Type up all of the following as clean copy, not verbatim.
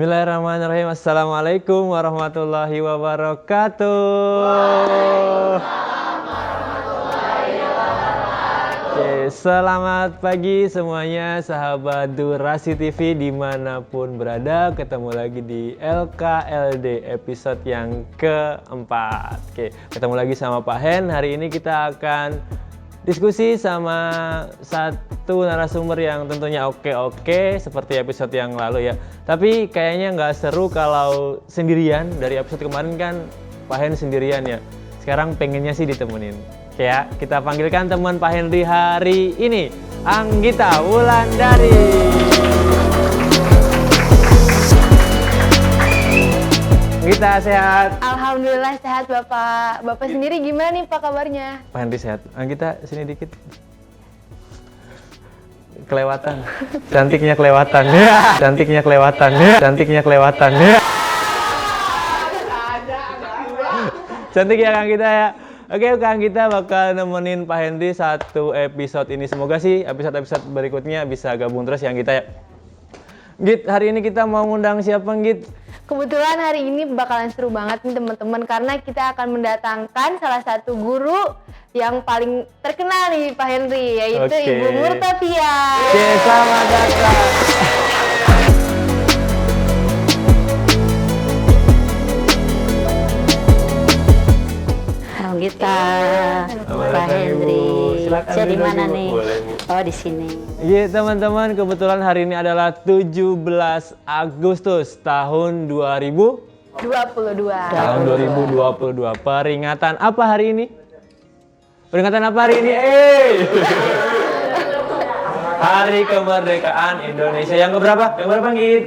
Bismillahirrahmanirrahim. Assalamualaikum warahmatullahi wabarakatuh. Oke, selamat pagi semuanya sahabat Durasi TV dimanapun berada. Ketemu lagi di LKLD episode yang keempat. Oke, ketemu lagi sama Pak Hen. Hari ini kita akan diskusi sama satu narasumber yang tentunya oke seperti episode yang lalu ya. Tapi kayaknya nggak seru kalau sendirian. Dari episode kemarin kan Pak Hen sendirian ya. Sekarang pengennya sih ditemenin. Oke ya, kita panggilkan teman Pak Henry hari ini, Anggita Wulandari. Anggita sehat? Alhamdulillah sehat Bapak. Bapak sendiri gimana nih Pak kabarnya? Pak Henry sehat. Anggita sini dikit. Kelewatan. Cantiknya kelewatan. Ya. Cantiknya kelewatan. Ya. Cantiknya kelewatan. Ya. Cantik ya Kang Gita ya. Oke, Kang Gita bakal nemenin Pak Henry satu episode ini. Semoga sih episode-episode berikutnya bisa gabung terus ya Gita ya. Git, hari ini kita mau ngundang siapa Git? Kebetulan hari ini bakalan seru banget nih teman-teman karena kita akan mendatangkan salah satu guru yang paling terkenal nih Pak Henry, yaitu Ibu Murtafia. Oke, selamat datang. Kita Pak Henry. Saya di mana nih? Boleh, Bu. Oh, di sini. Iya, teman-teman, kebetulan hari ini adalah 17 Agustus tahun 22. Tahun 2022. Peringatan apa hari ini? Peringatan apa hari ini? Hari kemerdekaan Indonesia yang keberapa? Yang berapa, Git?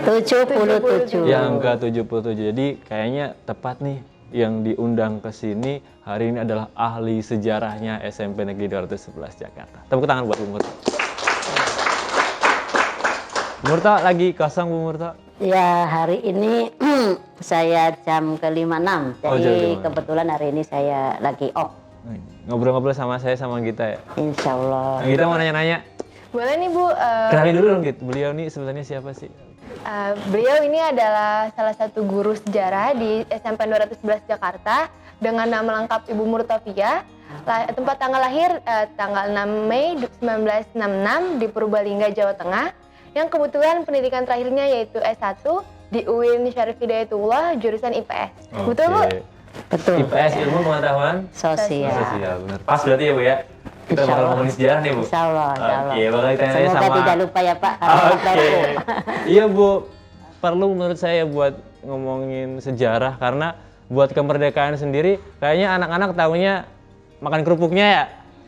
77. Yang ke-77. Jadi kayaknya tepat nih yang diundang ke sini hari ini adalah ahli sejarahnya SMP Negeri 211 Jakarta. Tepuk tangan buat Bu Murta. Murta lagi kosong Bu Murta? Ya, hari ini saya jam ke-56. Jadi kebetulan hari ini saya lagi off. Ngobrol-ngobrol sama saya sama Gita ya? Insya Allah. Gita mau nanya-nanya? Boleh nih Bu. Kenalin dulu dong Git, beliau nih sebenarnya siapa sih? Beliau ini adalah salah satu guru sejarah di SMP 211 Jakarta dengan nama lengkap Ibu Murtafia. Tempat tanggal lahir tanggal 6 Mei 1966 di Purbalingga, Jawa Tengah. Yang kebetulan pendidikan terakhirnya yaitu S1 di UIN Syarif Hidayatullah jurusan IPS. Betul Bu? Betul. IPS Ilmu Pengetahuan Sosial. Sosial, benar. Pas berarti ya Bu ya? Kita bakal ngomongin sejarah nih Bu. Insya Allah. Oke, bakal ditanya Semoga sama... tidak lupa ya Pak. Oke. Iya Bu, perlu menurut saya buat ngomongin sejarah karena buat kemerdekaan sendiri kayaknya anak-anak taunya makan kerupuknya ya.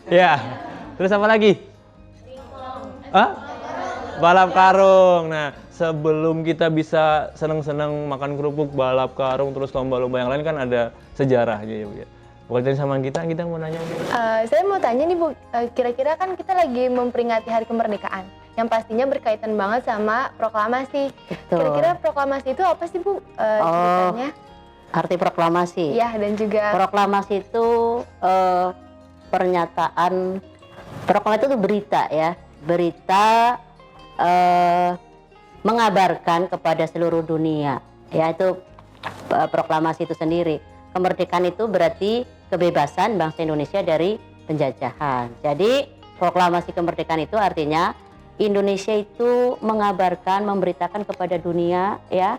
Ya. Terus apa lagi? Balap karung. Nah, sebelum kita bisa seneng-seneng makan kerupuk, balap karung, terus lomba-lomba yang lain kan ada sejarahnya ya Bu ya. Bukan sama kita mau nanya. Saya mau tanya nih Bu, kira-kira kan kita lagi memperingati Hari Kemerdekaan yang pastinya berkaitan banget sama proklamasi. Betul. Kira-kira proklamasi itu apa sih Bu ceritanya? Arti proklamasi? Iya, dan juga Proklamasi itu pernyataan, proklamasi itu berita ya. Berita mengabarkan kepada seluruh dunia, yaitu proklamasi itu sendiri. Kemerdekaan itu berarti kebebasan bangsa Indonesia dari penjajahan. Jadi proklamasi kemerdekaan itu artinya Indonesia itu mengabarkan, memberitakan kepada dunia ya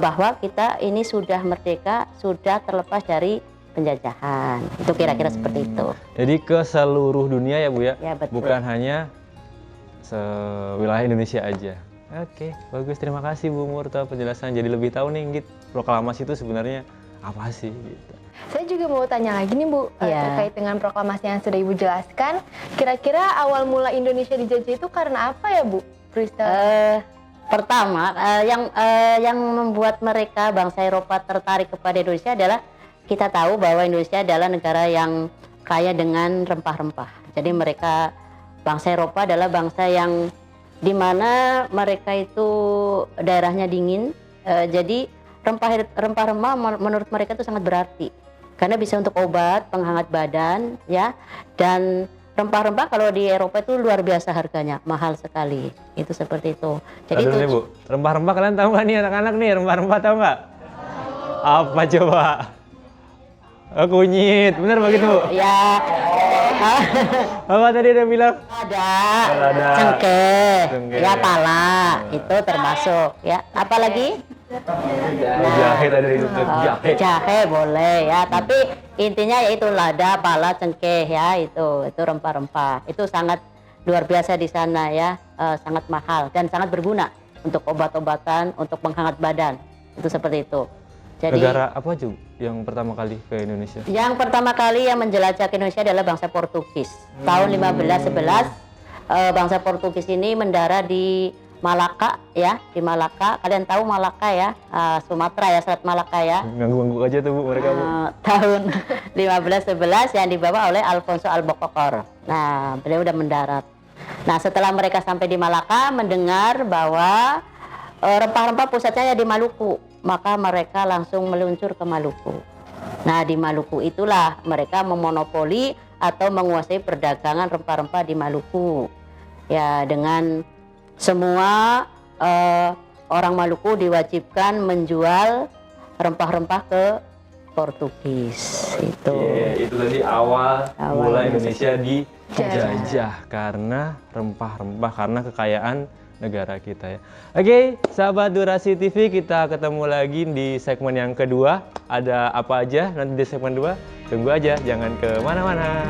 bahwa kita ini sudah merdeka, sudah terlepas dari penjajahan. Itu kira-kira seperti itu. Jadi ke seluruh dunia ya Bu ya? Ya, betul. Bukan hanya wilayah Indonesia aja. Oke, bagus. Terima kasih Bu Murta penjelasan. Jadi lebih tahu nih Git, proklamasi itu sebenarnya apa sih gitu. saya juga mau tanya lagi nih Bu, terkait dengan proklamasi yang sudah Ibu jelaskan. Kira-kira awal mula Indonesia dijajah itu karena apa ya Bu? Pertama, yang membuat mereka bangsa Eropa tertarik kepada Indonesia adalah kita tahu bahwa Indonesia adalah negara yang kaya dengan rempah-rempah. Jadi mereka, bangsa Eropa adalah bangsa yang dimana mereka itu daerahnya dingin, jadi rempah-rempah menurut mereka itu sangat berarti karena bisa untuk obat, penghangat badan ya, dan rempah-rempah kalau di Eropa itu luar biasa harganya, mahal sekali. Itu seperti itu. Jadi Aduh nih Bu, rempah-rempah kalian tahu nggak nih anak-anak nih rempah-rempah tahu nggak? Apa coba? Oh, kunyit, bener begitu Bu? ya Apa tadi udah bilang? ada cengkeh, ya pala, itu termasuk ya. Apalagi? Jahe tadi itu jahe. Jahe boleh ya, tapi intinya yaitu lada, pala, cengkeh ya, itu rempah-rempah. Itu sangat luar biasa di sana ya, sangat mahal dan sangat berguna untuk obat-obatan, untuk menghangat badan. Itu seperti itu. Jadi Negara apa Ju yang pertama kali ke Indonesia? yang pertama kali yang menjelajah ke Indonesia adalah bangsa Portugis. Tahun 1511 bangsa Portugis ini mendarat di Malaka ya, di Malaka. Kalian tahu Malaka ya, Sumatera ya, Selat Malaka ya. Ganggu-ganggu aja tuh Bu mereka Bu. Tahun 1511 yang dibawa oleh Alfonso Albuquerque. Nah, beliau udah mendarat. Nah, setelah mereka sampai di Malaka mendengar bahwa rempah-rempah pusatnya di Maluku, maka mereka langsung meluncur ke Maluku. Nah, di Maluku itulah mereka memonopoli atau menguasai perdagangan rempah-rempah di Maluku. Ya, dengan semua orang Maluku diwajibkan menjual rempah-rempah ke Portugis. Itu. Itu tadi awal mula Indonesia Jajah. dijajah karena rempah-rempah, karena kekayaan negara kita ya. Oke, sahabat Durasi TV, kita ketemu lagi di segmen yang kedua. Ada apa aja nanti di segmen 2? Tunggu aja, jangan ke mana-mana.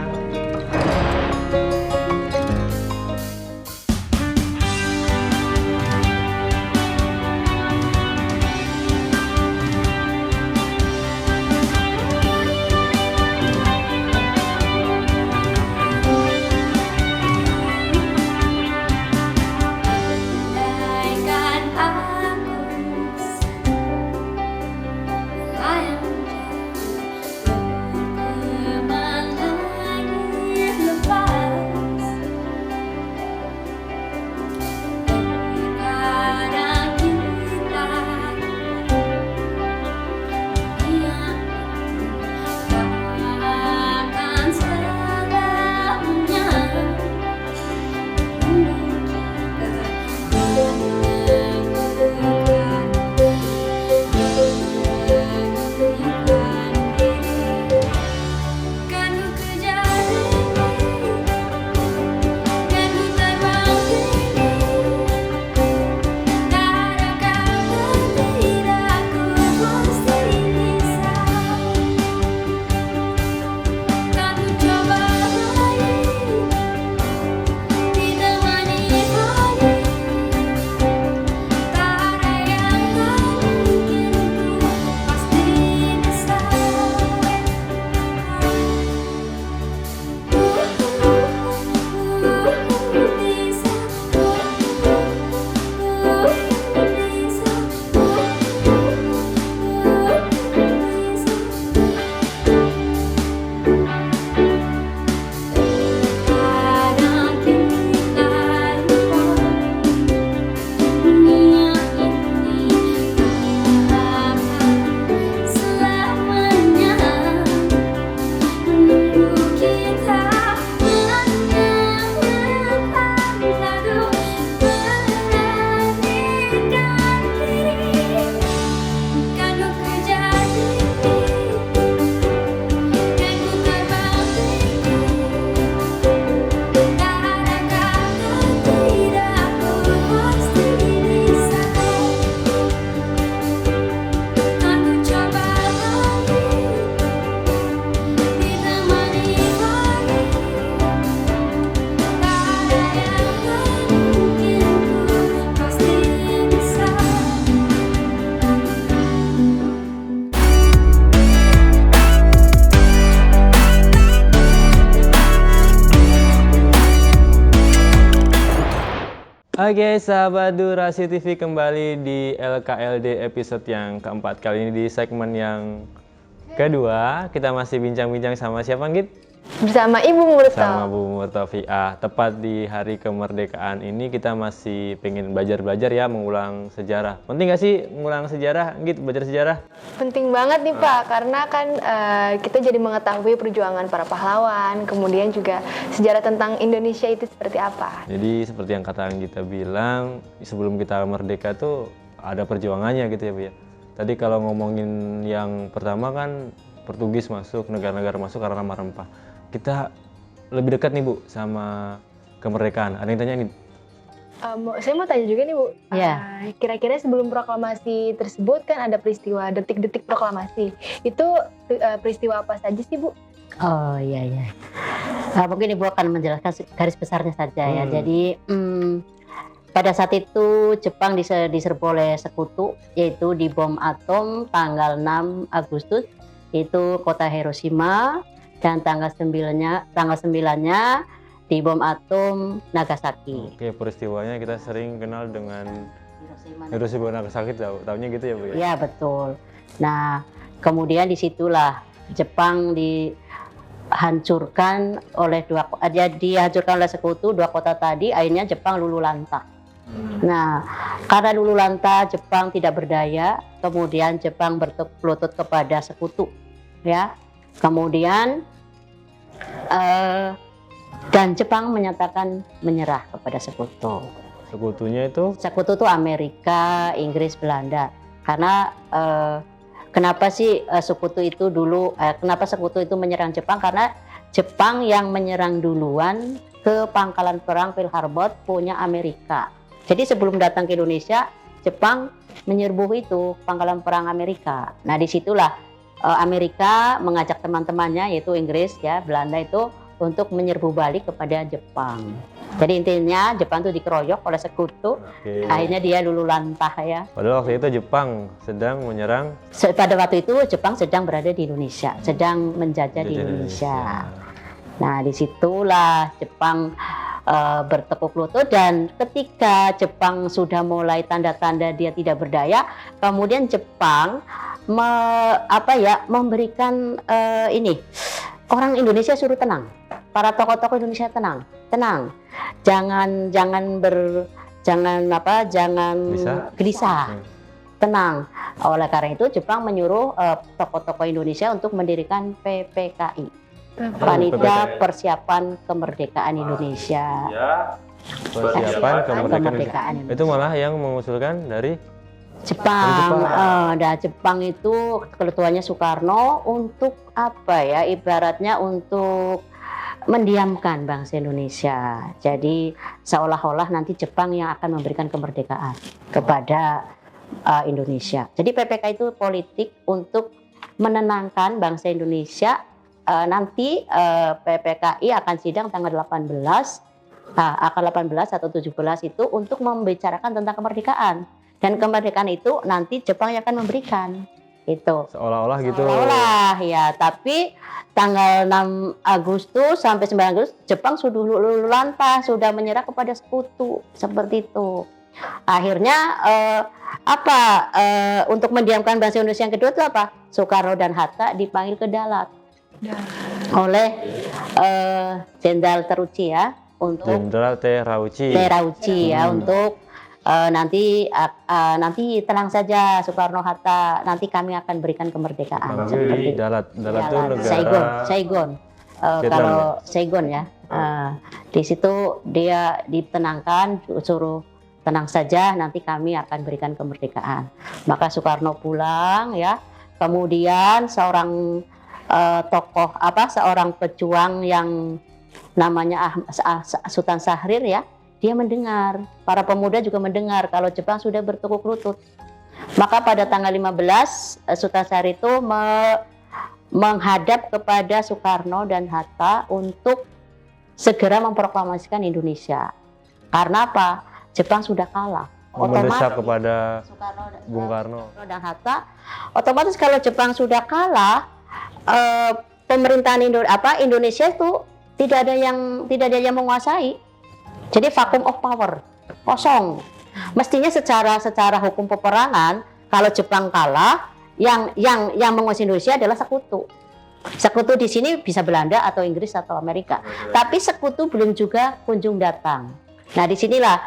Bagaikan arus layang kemana lagi lepas. Kadang kita yang akan selamanya. Kan ku kejar kan ku terbang tak ada kata tidak ku pasti bisa. Kan ku coba lagi ditemani pagi, tak ada yang tak mungkin ku pasti bisa. Kadang kita lupa dunia ini tak akan selamanya menunggu kita menyenangkan lalu beranikan diri. Kan ku kejar mimpi, kan ku terbang tinggi, tak ada kata tidak ku pasti bisa. Kan ku coba lagi ditemani pagi, tak ada yang tak mungkin ku pasti bisa. Oke, sahabat Durasi TV, kembali di LKLD episode yang keempat. Kali ini di segmen yang kedua, kita masih bincang-bincang sama siapa, Git? Bersama Ibu Sama Murto. Bu Murtofiah. Tepat di hari kemerdekaan ini kita masih pengen belajar-belajar ya, mengulang sejarah. Penting nggak sih mengulang sejarah, Git, belajar sejarah? Penting banget nih Pak, karena kan kita jadi mengetahui perjuangan para pahlawan, kemudian juga sejarah tentang Indonesia itu seperti apa. Jadi seperti yang kata kita bilang, sebelum kita merdeka tuh ada perjuangannya gitu ya Bu ya. Tadi kalau ngomongin yang pertama kan Portugis masuk, negara-negara masuk karena rempah-rempah. Kita lebih dekat nih Bu sama kemerdekaan. Ada yang tanya nih, Saya mau tanya juga nih Bu, Iya. kira-kira sebelum proklamasi tersebut kan ada peristiwa detik-detik proklamasi. Itu peristiwa apa saja sih Bu? Oh iya iya. Mungkin Ibu akan menjelaskan garis besarnya saja ya. Jadi pada saat itu Jepang diserbu oleh sekutu, yaitu di bom atom tanggal 6 Agustus, itu kota Hiroshima, dan tanggal 9-nya di bom atom Nagasaki. oke, peristiwanya kita sering kenal dengan Hiroshima. Hiroshima Nagasaki, tahunya gitu ya Bu ya? Ya betul. Nah kemudian disitulah Jepang dihancurkan oleh dihancurkan oleh sekutu dua kota tadi, akhirnya Jepang luluh lantah. Nah karena luluh lantah Jepang tidak berdaya, kemudian Jepang berlutut kepada sekutu, ya. Kemudian dan Jepang menyatakan menyerah kepada sekutu. Sekutunya itu Sekutu itu Amerika, Inggris, Belanda. Karena kenapa sih sekutu itu dulu? Kenapa sekutu itu menyerang Jepang? Karena Jepang yang menyerang duluan ke pangkalan perang Pearl Harbor punya Amerika. Jadi sebelum datang ke Indonesia, Jepang menyerbu itu pangkalan perang Amerika. Nah disitulah Amerika mengajak teman-temannya yaitu Inggris ya, Belanda itu untuk menyerbu balik kepada Jepang. Jadi intinya Jepang itu dikeroyok oleh sekutu, oke. akhirnya dia luluh lantah ya. Padahal waktu itu Jepang sedang menyerang Pada waktu itu Jepang sedang berada di Indonesia, sedang menjajah di Indonesia. Nah disitulah Jepang bertekuk lutut, dan ketika Jepang sudah mulai tanda-tanda dia tidak berdaya, kemudian Jepang memberikan ini, orang Indonesia suruh tenang, para tokoh-tokoh Indonesia tenang, jangan gelisah, tenang. Oleh karena itu Jepang menyuruh tokoh-tokoh Indonesia untuk mendirikan PPKI, Panitia Persiapan Kemerdekaan Indonesia. persiapan kemerdekaan. Kemerdekaan Indonesia. Itu malah yang mengusulkan dari Jepang. Jepang itu ketuanya Soekarno untuk apa ya? Ibaratnya untuk mendiamkan bangsa Indonesia. Jadi seolah-olah nanti Jepang yang akan memberikan kemerdekaan kepada Indonesia. Jadi PPK itu politik untuk menenangkan bangsa Indonesia. Nanti PPKI akan sidang tanggal 18, akan 18 atau 17 itu untuk membicarakan tentang kemerdekaan. Dan kemerdekaan itu nanti Jepang yang akan memberikan. Itu. seolah-olah gitu. Seolah ya, tapi tanggal 6 Agustus sampai 9 Agustus Jepang sudah luluh lantah, sudah menyerah kepada sekutu, seperti itu. Akhirnya untuk mendiamkan bangsa Indonesia yang kedua itu apa? Soekarno dan Hatta dipanggil ke Dalat oleh Jenderal Terauchi ya, untuk Jenderal Terauchi. ya, untuk nanti tenang saja Soekarno Hatta, nanti kami akan berikan kemerdekaan. Panggil di Dalat. Dalat itu negara Saigon. Vietnam Kalau Saigon ya, di situ dia ditenangkan, suruh tenang saja, nanti kami akan berikan kemerdekaan. Maka Soekarno pulang ya, kemudian seorang seorang pejuang yang namanya Sultan Syahrir ya, dia mendengar, para pemuda juga mendengar kalau Jepang sudah bertekuk lutut. Maka pada tanggal 15 Sultan Syahrir itu menghadap kepada Soekarno dan Hatta untuk segera memproklamasikan Indonesia. Karena apa? Jepang sudah kalah. mendesak kepada Soekarno Bung Karno. dan Hatta, otomatis kalau Jepang sudah kalah, pemerintahan Indonesia itu tidak ada yang menguasai. Jadi vacuum of power, kosong. Mestinya secara hukum peperangan, kalau Jepang kalah, yang menguasai Indonesia adalah sekutu. Sekutu di sini bisa Belanda atau Inggris atau Amerika. Tapi sekutu belum juga kunjung datang. Nah, disinilah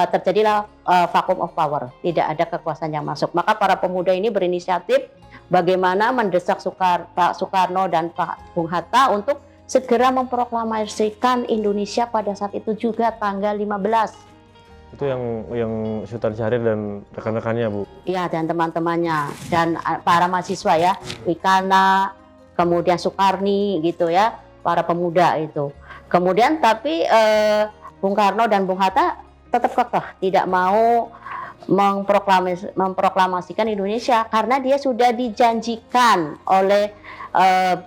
terjadilah vacuum of power. Tidak ada kekuasaan yang masuk. Maka para pemuda ini berinisiatif bagaimana mendesak Pak Soekarno dan Pak Bung Hatta untuk segera memproklamasikan Indonesia pada saat itu juga tanggal 15. Itu yang Sultan Syahrir dan rekan-rekannya, Bu. Iya, dan teman-temannya dan para mahasiswa ya, Wikana, kemudian Soekarni gitu ya, para pemuda itu. Kemudian tapi Bung Karno dan Bung Hatta tetap kekeh tidak mau memproklamasikan Indonesia karena dia sudah dijanjikan oleh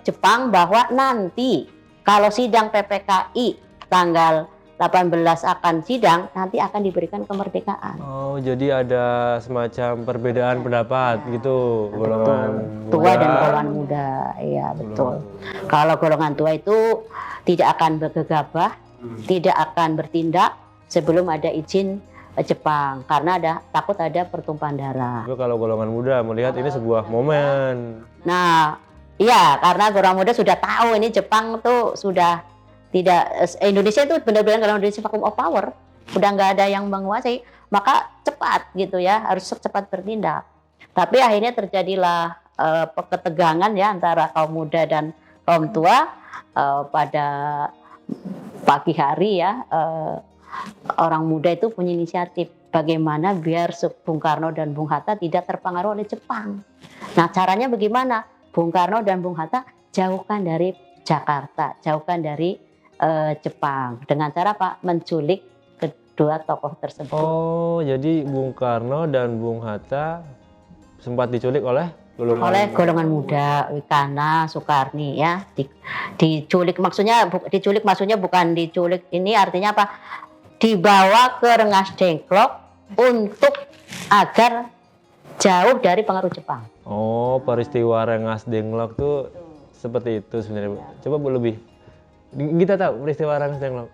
Jepang bahwa nanti kalau sidang PPKI tanggal 18 akan sidang, nanti akan diberikan kemerdekaan. Oh, jadi ada semacam perbedaan pendapat gitu, golongan Tua dan muda. golongan muda, iya betul. Kalau golongan tua itu tidak akan bergegabah, tidak akan bertindak sebelum ada izin Jepang, karena takut ada pertumpahan darah. Tapi kalau golongan muda melihat ini sebuah momen. Nah, iya, karena golongan muda sudah tahu ini Jepang tuh sudah tidak, Indonesia itu benar-benar kalau Indonesia vacuum of power, udah nggak ada yang menguasai, maka cepat gitu ya, harus cepat bertindak. Tapi akhirnya terjadilah ketegangan ya antara kaum muda dan kaum tua pada pagi hari ya. Orang muda itu punya inisiatif bagaimana biar Bung Karno dan Bung Hatta tidak terpengaruh oleh Jepang. Nah, caranya bagaimana? Bung Karno dan Bung Hatta jauhkan dari Jakarta, jauhkan dari Jepang dengan cara Pak menculik kedua tokoh tersebut. Oh, jadi Bung Karno dan Bung Hatta sempat diculik oleh golongan muda, Wikana, Soekarni ya. Diculik maksudnya bukan diculik, ini artinya apa? Dibawa ke Rengas Dengklok untuk agar jauh dari pengaruh Jepang. Oh, peristiwa Rengas Dengklok tuh seperti itu sebenarnya, Bu. Coba Bu lebih. Kita tahu peristiwa Rengas Dengklok.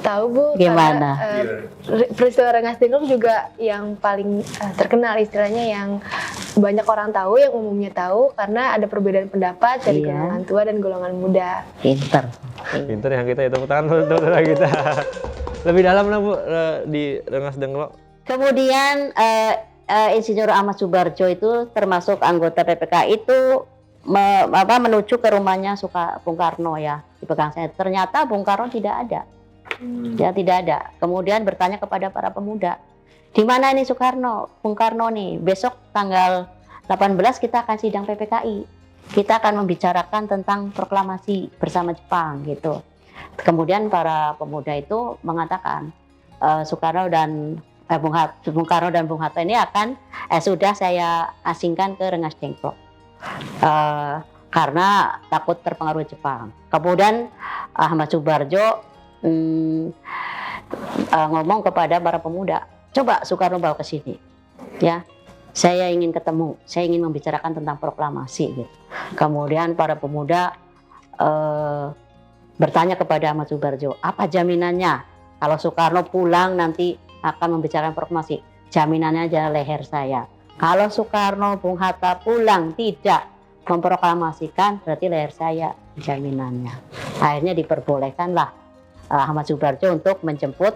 Tahu Bu, Gimana? karena peristiwa Rengas Dengklok juga yang paling terkenal istilahnya, yang banyak orang tahu, yang umumnya tahu karena ada perbedaan pendapat dari Iya. golongan tua dan golongan muda. Pinter. Pinter yang kita, tepuk tangan untuk kita. Lebih dalam lah Bu di Rengas Dengklok. Kemudian Insinyur Ahmad Subarjo itu termasuk anggota PPK itu menuju ke rumahnya Bung Karno ya, dipegang saya. Ternyata Bung Karno tidak ada. Ya, tidak ada. Kemudian bertanya kepada para pemuda, di mana nih Soekarno, Bung Karno nih, besok tanggal 18 kita akan sidang PPKI. Kita akan membicarakan tentang proklamasi bersama Jepang gitu. Kemudian para pemuda itu mengatakan Soekarno dan Bung Karno dan Bung Hatta ini akan sudah saya asingkan ke Rengas Dengklok karena takut terpengaruh Jepang. Kemudian Ahmad Subarjo ngomong kepada para pemuda, coba Soekarno bawa ke sini, ya. Saya ingin ketemu, saya ingin membicarakan tentang proklamasi. Gitu. Kemudian para pemuda bertanya kepada Ahmad Subarjo, apa jaminannya kalau Soekarno pulang nanti akan membicarakan proklamasi? Jaminannya adalah leher saya. Kalau Soekarno, Bung Hatta pulang tidak memproklamasikan, berarti leher saya jaminannya. Akhirnya diperbolehkanlah Ahmad Subarjo untuk menjemput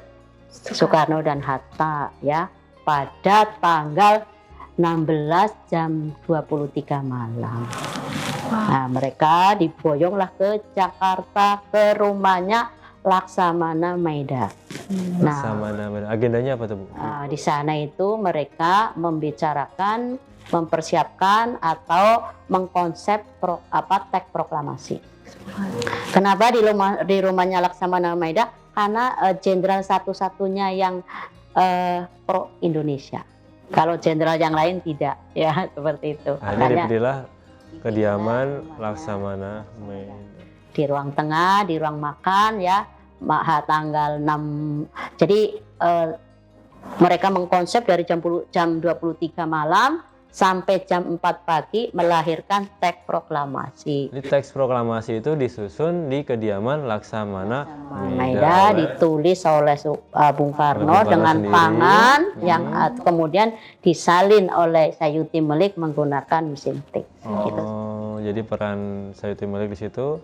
Soekarno dan Hatta ya pada tanggal 16 jam 23 malam. Nah, mereka diboyonglah ke Jakarta ke rumahnya Laksamana Maeda. Nah, Sama agendanya apa tuh Bu? di sana itu mereka membicarakan, mempersiapkan atau mengkonsep teks proklamasi. Kenapa di rumahnya Laksamana Maeda? Karena jenderal satu-satunya yang pro Indonesia. Kalau jenderal yang lain tidak, ya seperti itu. Akhirnya dipilihlah kediaman Laksamana Maeda. Di ruang tengah, di ruang makan ya, tanggal 6. Jadi mereka mengkonsep dari jam 23 malam sampai jam 4 pagi melahirkan teks proklamasi. Di teks proklamasi itu disusun di kediaman Laksamana Maeda ditulis oleh Bung Karno dengan sendiri. tangan yang kemudian disalin oleh Sayuti Melik menggunakan mesin tik. Gitu. Oh, jadi peran Sayuti Melik di situ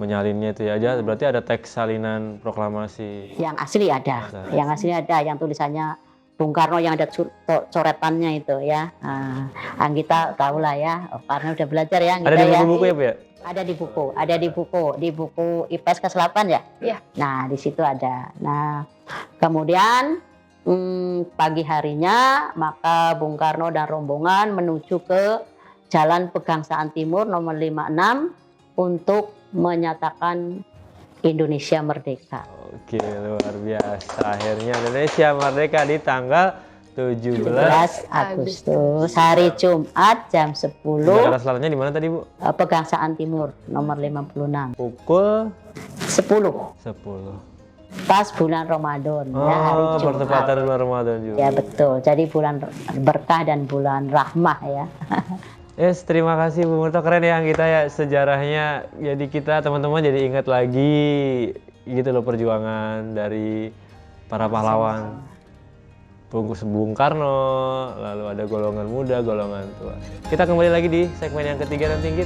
menyalinnya itu ya aja. Berarti ada teks salinan proklamasi. Yang asli ada, yang tulisannya Bung Karno yang ada coretannya itu ya. Nah, kita tahu lah ya, karena udah belajar ya. Ada di buku-buku ya, Bu ya? Ada di buku IPS kelas 8 ya. Iya. Nah, di situ ada. Nah, kemudian pagi harinya maka Bung Karno dan rombongan menuju ke Jalan Pegangsaan Timur nomor 56 untuk menyatakan Indonesia merdeka. Oke, luar biasa. Akhirnya Indonesia merdeka di tanggal 17 17 Agustus, hari Jumat jam 10. Jakarta Selatan di mana tadi, Bu? Pegangsaan Timur nomor 56. Pukul 10. 10. Pas bulan Ramadan ya, hari Oh, Jumat. bertepatan bulan Ramadan juga. Ya betul. Jadi bulan berkah dan bulan rahmah ya. Yes, terima kasih Bu Murto, keren ya kita ya sejarahnya. Jadi kita teman-teman jadi ingat lagi gitu loh perjuangan dari para pahlawan. Bung Karno, lalu ada golongan muda, golongan tua. Kita kembali lagi di segmen yang ketiga dan tinggi.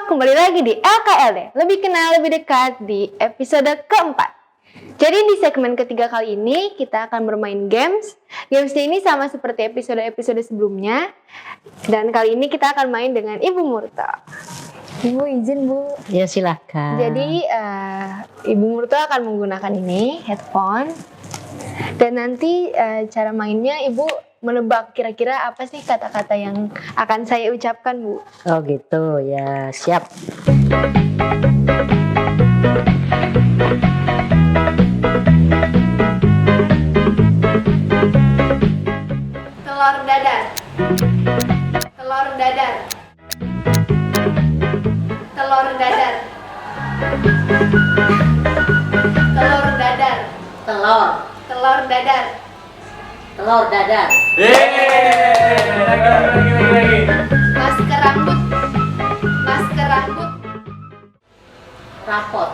Kembali lagi di LKLD, lebih kenal lebih dekat di episode keempat. Jadi di segmen ketiga kali ini kita akan bermain games. Gamesnya ini sama seperti episode-episode sebelumnya. Dan kali ini kita akan main dengan Ibu Murto. Ibu izin Bu. Ya silakan. Jadi Ibu Murto akan menggunakan ini headphone. Dan nanti cara mainnya Ibu menebak kira-kira apa sih kata-kata yang akan saya ucapkan, Bu. Oh gitu ya, siap. Telur dadar. Telur dadar. Telur dadar. Telur dadar. Telur. Telur dadar. Telur dadar. Lagi. Masker rambut. Masker rambut. Rapot.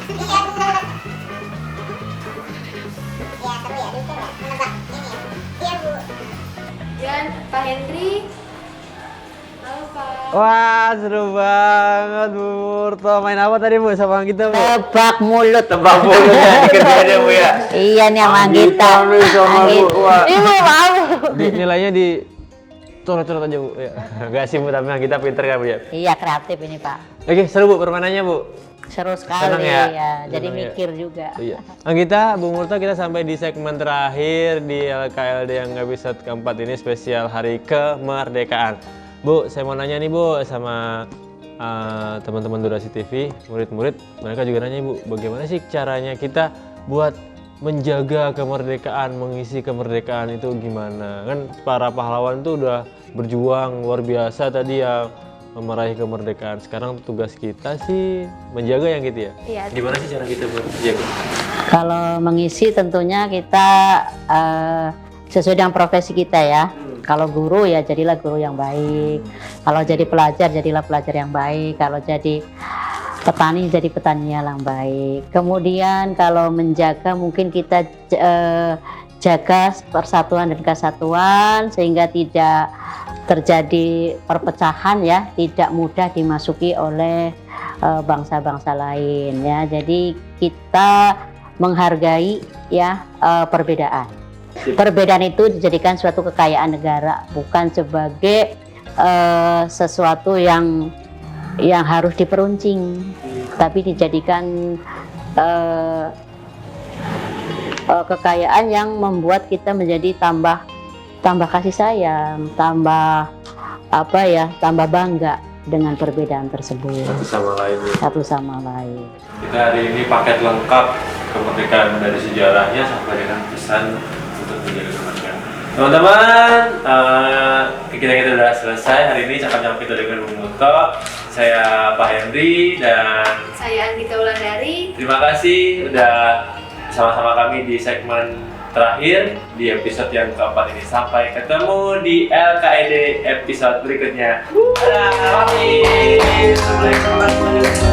Dan Pak Henry. Halo Pak. Wah, seru banget Bu Murto. Main apa tadi Bu sama kita Bu? Tebak mulut. Tebak mulut ya dikerjain Bu ya. Iya nih sama Anggita kita. nih sama Bu. Wah. Ibu mau. Nilainya di coret-coret aja Bu. Ya. Gak sih Bu, tapi kita pinter kan Bu ya. Iya kreatif ini Pak. Oke, seru Bu permainannya Bu. Seru Senang sekali ya? ya. Jadi Senang ya? mikir juga. Iya. Anggita, Bu Murto, kita sampai di segmen terakhir di LKLD yang episode keempat ini spesial Hari Kemerdekaan. Bu, saya mau nanya nih Bu sama teman-teman Durasi TV, murid-murid, mereka juga nanya Bu, bagaimana sih caranya kita buat menjaga kemerdekaan, mengisi kemerdekaan itu gimana? Kan para pahlawan itu udah berjuang luar biasa tadi ya meraih kemerdekaan. Sekarang tugas kita sih menjaga yang gitu ya. Iya. Gimana sih cara kita buat menjaga? Kalau mengisi tentunya kita sesuai dengan profesi kita ya. Kalau guru ya jadilah guru yang baik. Kalau jadi pelajar jadilah pelajar yang baik. Kalau jadi petani jadi petani yang baik. Kemudian kalau menjaga mungkin kita jaga persatuan dan kesatuan sehingga tidak terjadi perpecahan ya, tidak mudah dimasuki oleh bangsa-bangsa lain ya. Jadi kita menghargai ya perbedaan. Perbedaan itu dijadikan suatu kekayaan negara, bukan sebagai sesuatu yang harus diperuncing, tapi dijadikan kekayaan yang membuat kita menjadi tambah kasih sayang, tambah tambah bangga dengan perbedaan tersebut Satu sama lain ya. satu sama lain. Kita hari ini paket lengkap kemerdekaan dari sejarahnya sampai dengan pesan untuk menjaga kemerdekaan. Teman-teman, kita udah selesai hari ini cakap-cakap kita dengan Bu Murto. Saya Pak Henry dan Saya Anggita Wulandari. terima kasih udah sama-sama kami di segmen terakhir di episode yang keempat ini. Sampai ketemu di LKED episode berikutnya. Dadah, Assalamualaikum.